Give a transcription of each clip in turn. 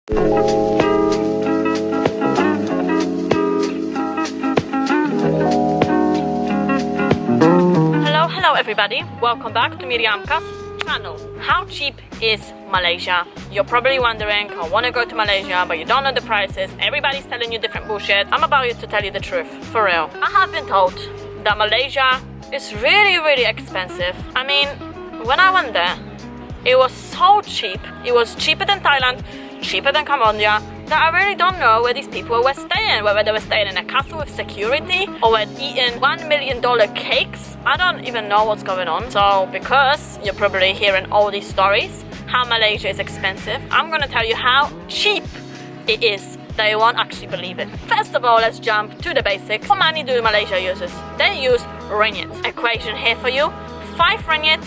Hello everybody, welcome back to Miriamka's channel. How cheap is Malaysia? You're probably wondering, I want to go to Malaysia but you don't know the prices, everybody's telling you different bullshit. I'm about to tell you the truth, for real. I have been told that Malaysia is really expensive. I mean, when I went there, it was so cheap. It was cheaper than Thailand, cheaper than Cambodia, that I really don't know where these people were staying, whether they were staying in a castle with security or were eating $1 million cakes. I don't even know what's going on. So because you're probably hearing all these stories, how Malaysia is expensive, I'm gonna tell you how cheap it is that you won't actually believe it. First of all, let's jump to the basics. What money do Malaysia uses? They use ringgit. Equation here for you, 5 ringgit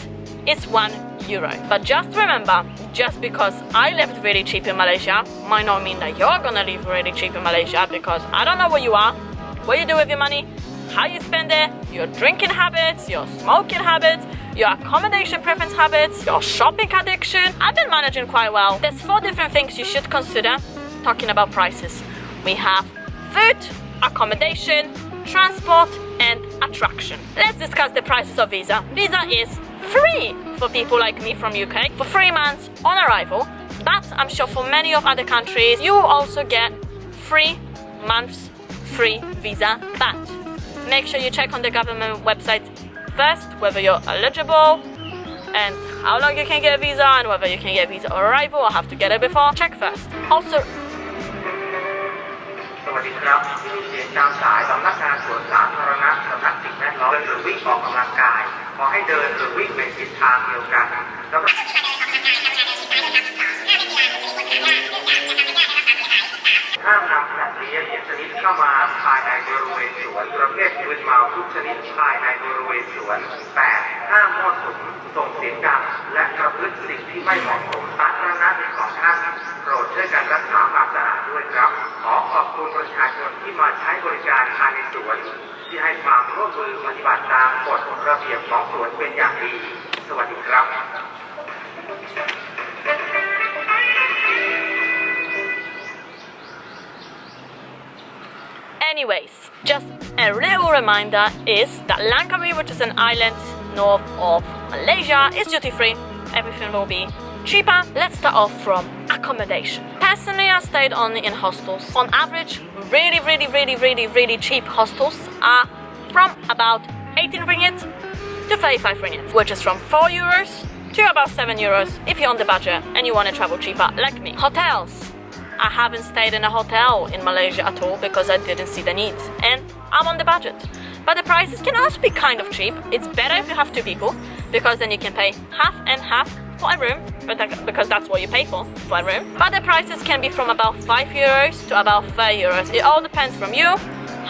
is €1. But just remember, just because I lived really cheap in Malaysia might not mean that you're gonna live really cheap in Malaysia, because I don't know where you are, what you do with your money, how you spend it, your drinking habits, your smoking habits, your accommodation preference habits, your shopping addiction. I've been managing quite well. There's 4 different things you should consider talking about prices. We have food, accommodation, transport and attraction. Let's discuss the prices of visa. Visa is free for people like me from UK for 3 months on arrival, but I'm sure for many of other countries you also get 3 months free visa, but make sure you check on the government website first whether you're eligible and how long you can get a visa and whether you can get a visa on arrival or have to get it before. Check first. Also, สวัสดีครับเสียงตามสายสำนักงานสวนสาธารณะสำนักสิ่งแวดล้อมหรือวิ่งออกกำลังกายขอให้เดินหรือวิ่งในทิศทางเดียวกันห้ามนำสัตว์เลี้ยงชนิดเข้ามาภายในบริเวณสวนประเภทมืนเมาทุกชนิดภายในบริเวณสวน 8. ห้ามมั่วสุมส่งเสียงดังและประพฤติสิ่งที่ไม่เหมาะสมสาธารณะเป็นของท่านโปรดช่วยกันรักษาความสะอาดด้วยครับขอขอบคุณประชาชนที่มาใช้บริการภายในสวนที่ให้ความร่วมมือปฏิบัติตามกฎระเบียบของสวนเป็นอย่างดีสวัสดีครับ anyways, just a little reminder is that Langkawi, which is an island north of Malaysia, is duty-free. Everything will be cheaper. Let's start off from accommodation. Personally, I stayed only in hostels. On average, really cheap hostels are from about 18 ringgit to 35 ringgit, which is from €4 to about €7 if you're on the budget and you want to travel cheaper like me. Hotels. I haven't stayed in a hotel in Malaysia at all because I didn't see the need and I'm on the budget. But the prices can also be kind of cheap. It's better if you have 2 people because then you can pay half and half for a room, because that's what you pay for a room. But the prices can be from about €5 to about €30. It all depends from you,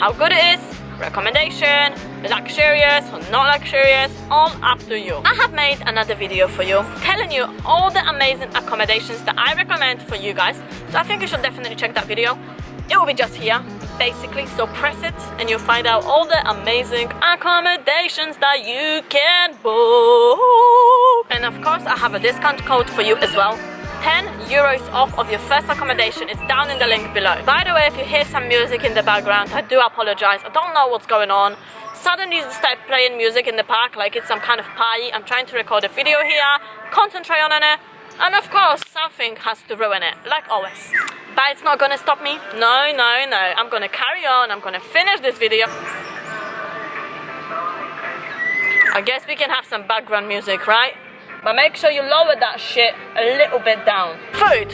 how good it is, recommendation, luxurious or not luxurious, all up to you. I have made another video for you telling you all the amazing accommodations that I recommend for you guys, so I think you should definitely check that video. It will be just here basically, so press it and you'll find out all the amazing accommodations that you can book. And of course I have a discount code for you as well. €10 off of your first accommodation is down in the link below. By the way, if you hear some music in the background, I do apologize. I don't know what's going on. Suddenly they start playing music in the park like it's some kind of party. I'm trying to record a video here, concentrate on it, and of course something has to ruin it, like always. But it's not gonna stop me. No. I'm gonna carry on. I'm gonna finish this video. I guess we can have some background music, right? But make sure you lower that shit a little bit down. Food.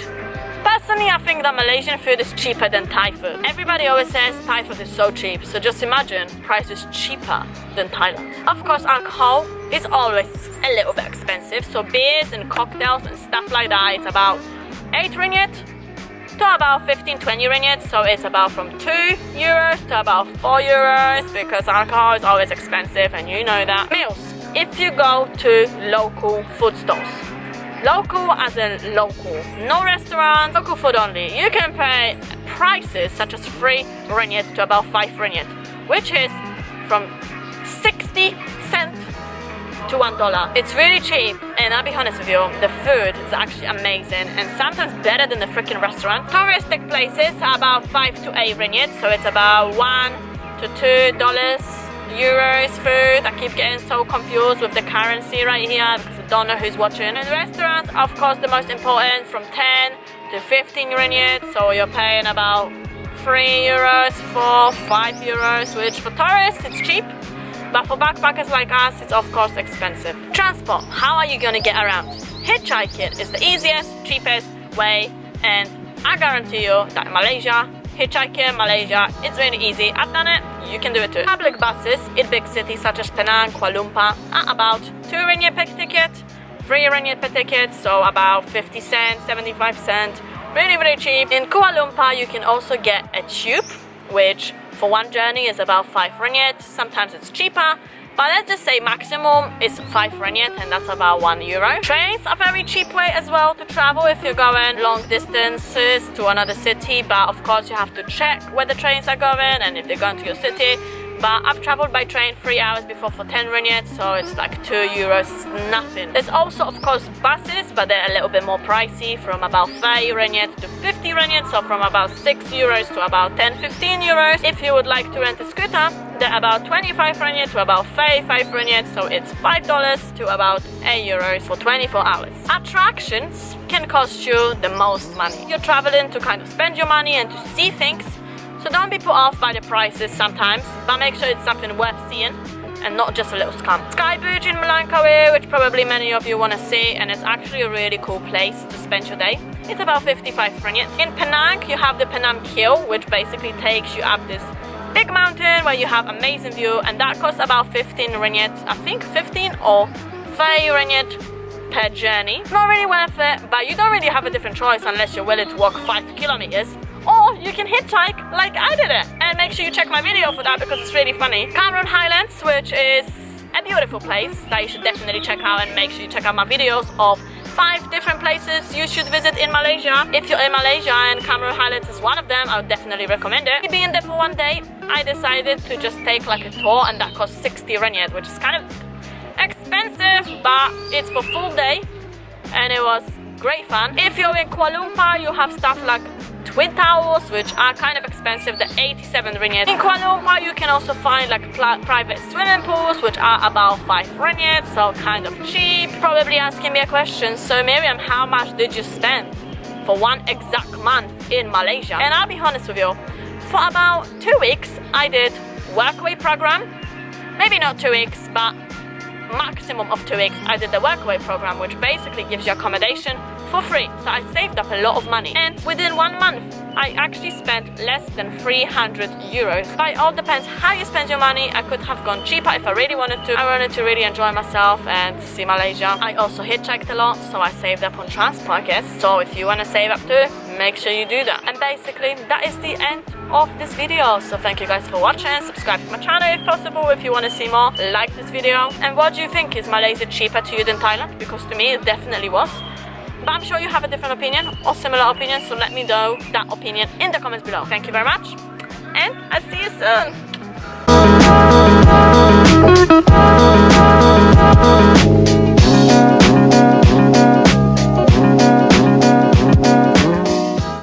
Personally, I think that Malaysian food is cheaper than Thai food. Everybody always says Thai food is so cheap, so just imagine price is cheaper than Thailand. Of course, alcohol is always a little bit expensive, so beers and cocktails and stuff like that, it's about 8 ringgit to about 15-20 ringgit, so it's about from €2 to about €4 because alcohol is always expensive and you know that. Meals. If you go to local food stores, local as in local, no restaurants, local food only, you can pay prices such as 3 ringgit to about 5 ringgit, which is from 60 cents to $1. It's really cheap, and I'll be honest with you, the food is actually amazing and sometimes better than the freaking restaurant. Touristic places are about 5 to 8 ringgit, so it's about $1 to $2 euros food. I keep getting so confused with the currency right here because I don't know who's watching. And restaurants, of course, the most important, from 10 to 15 ringgit, so you're paying about 3 euros, 4, 5 euros, which for tourists it's cheap, but for backpackers like us it's of course expensive. Transport, how are you gonna get around? Hitchhiking is the easiest, cheapest way, and I guarantee you that in Malaysia, hitchhiking in Malaysia, it's really easy. I've done it, you can do it too. Public buses in big cities such as Penang, Kuala Lumpur are about 2 ringgit per ticket, 3 ringgit per ticket, so about 50 cents, 75 cents. Really, really cheap. In Kuala Lumpur, you can also get a tube, which for one journey is about 5 ringgit. Sometimes it's cheaper, but let's just say maximum is 5 ringgit, and that's about 1 euro. Trains are a very cheap way as well to travel if you're going long distances to another city, but of course you have to check where the trains are going and if they're going to your city. But I've traveled by train 3 hours before for 10 ringgit, so it's like 2 euros, it's nothing. There's also of course buses, but they're a little bit more pricey, from about 30 ringgit to 50 ringgit, so from about 6 euros to about 10-15 euros. If you would like to rent a scooter, they're about 25 ringgit to about 35 ringgit, so it's $5 to about 8 euros for 24 hours. Attractions can cost you the most money. You're traveling to kind of spend your money and to see things, so don't be put off by the prices sometimes, but make sure it's something worth seeing and not just a little scam. Sky Bridge in Melangkawi, which probably many of you want to see, and it's actually a really cool place to spend your day. It's about 55 ringgit. In Penang, you have the Penang Hill, which basically takes you up this big mountain where you have amazing view, and that costs about 15 ringgit. I think 15 or 30 ringgit per journey. Not really worth it, but you don't really have a different choice unless you're willing to walk 5 kilometers. Or you can hitchhike like I did it, and make sure you check my video for that because it's really funny. Cameron Highlands, which is a beautiful place that you should definitely check out, and make sure you check out my videos of 5 different places you should visit in Malaysia. If you're in Malaysia and Cameron Highlands is one of them, I would definitely recommend it. Being there for one day, I decided to just take like a tour, and that cost 60 ringgit, which is kind of expensive, but it's for full day and it was great fun. If you're in Kuala Lumpur, you have stuff like Twin Towers, which are kind of expensive, the 87 ringgit. In Kuala Lumpur, you can also find like private swimming pools, which are about 5 ringgit, so kind of cheap. Probably asking me a question, so Miriam, how much did you spend for one exact month in Malaysia? And I'll be honest with you, for about 2 weeks, I did workaway program. Maybe not 2 weeks, but maximum of 2 weeks. I did the workaway program, which basically gives you accommodation for free. So I saved up a lot of money, and within 1 month I actually spent less than 300 euros. But it all depends how you spend your money. I could have gone cheaper if I really wanted to. I wanted to really enjoy myself and see Malaysia. I also hitchhiked a lot, so I saved up on transport, I guess. So if you want to save up too, make sure you do that. And basically that is the end of this video. So thank you guys for watching. Subscribe to my channel if possible if you want to see more. Like this video. And what do you think? Is Malaysia cheaper to you than Thailand? Because to me it definitely was. But I'm sure you have a different opinion or similar opinion, so let me know that opinion in the comments below. Thank you very much, and I'll see you soon.